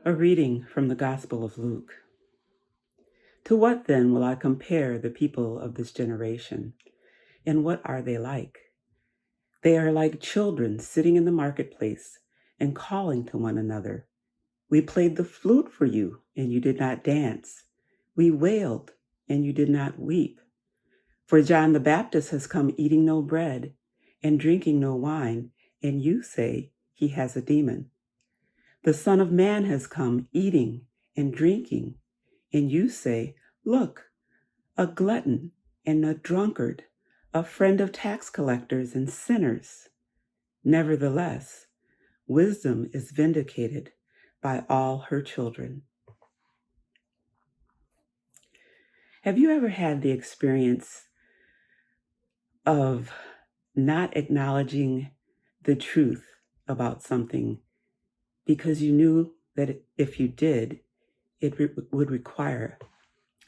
A reading from the Gospel of Luke. To what then will I compare the people of this generation? And what are they like? They are like children sitting in the marketplace and calling to one another. We played the flute for you, and you did not dance. We wailed, and you did not weep. For John the Baptist has come eating no bread and drinking no wine, and you say he has a demon. The Son of Man has come eating and drinking, and you say, look, a glutton and a drunkard, a friend of tax collectors and sinners. Nevertheless, wisdom is vindicated by all her children. Have you ever had the experience of not acknowledging the truth about something because you knew that if you did, it would require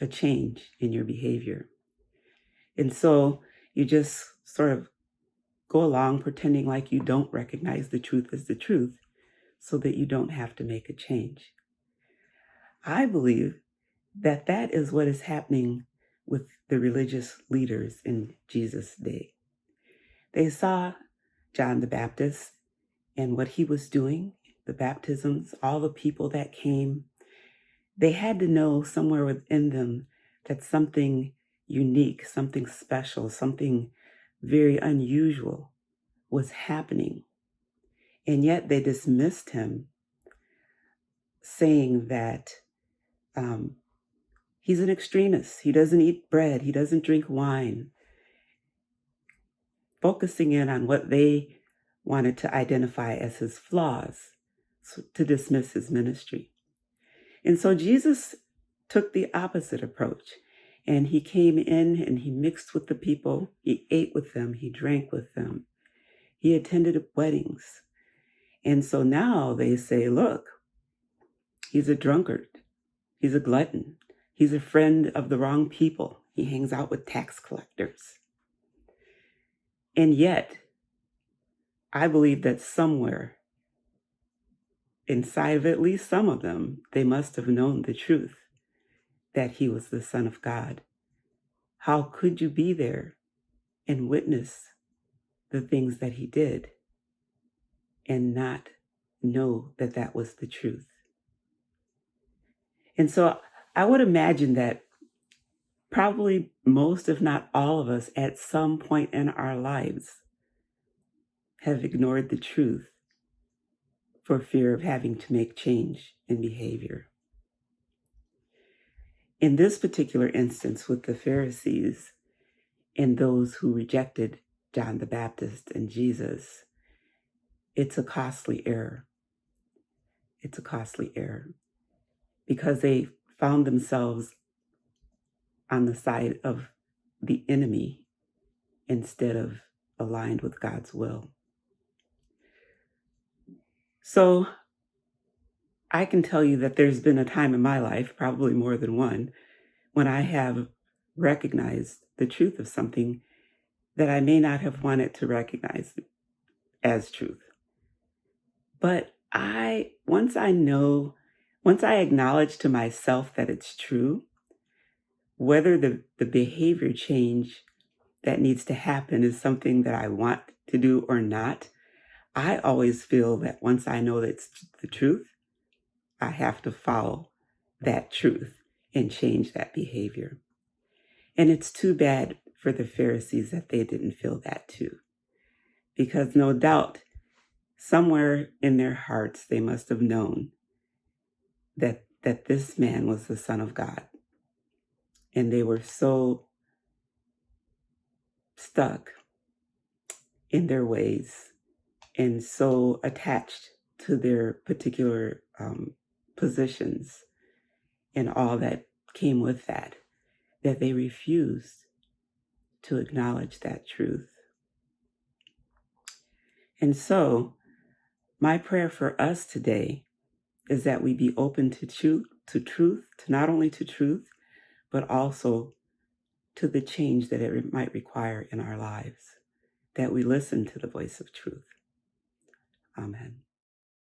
a change in your behavior? And so you just sort of go along pretending like you don't recognize the truth as the truth so that you don't have to make a change. I believe that that is what is happening with the religious leaders in Jesus' day. They saw John the Baptist and what he was doing, the baptisms, all the people that came. They had to know somewhere within them that something unique, something special, something very unusual was happening. And yet they dismissed him, saying that he's an extremist. He doesn't eat bread. He doesn't drink wine. Focusing in on what they wanted to identify as his flaws, to dismiss his ministry. And so Jesus took the opposite approach. And he came in and he mixed with the people. He ate with them. He drank with them. He attended weddings. And so now they say, look, he's a drunkard. He's a glutton. He's a friend of the wrong people. He hangs out with tax collectors. And yet, I believe that somewhere inside of at least some of them, they must have known the truth, that he was the Son of God. How could you be there and witness the things that he did and not know that that was the truth? And so I would imagine that probably most, if not all of us, at some point in our lives have ignored the truth for fear of having to make change in behavior. In this particular instance with the Pharisees and those who rejected John the Baptist and Jesus, it's a costly error. It's a costly error because they found themselves on the side of the enemy instead of aligned with God's will. So I can tell you that there's been a time in my life, probably more than one, when I have recognized the truth of something that I may not have wanted to recognize as truth. But once I acknowledge to myself that it's true, whether the behavior change that needs to happen is something that I want to do or not, I always feel that once I know that it's the truth, I have to follow that truth and change that behavior. And it's too bad for the Pharisees that they didn't feel that too, because no doubt somewhere in their hearts they must have known that this man was the Son of God. And they were so stuck in their ways and so attached to their particular positions and all that came with that they refused to acknowledge that truth. And so my prayer for us today is that we be open to truth, to not only to truth, but also to the change that it might require in our lives, that we listen to the voice of truth. Amen.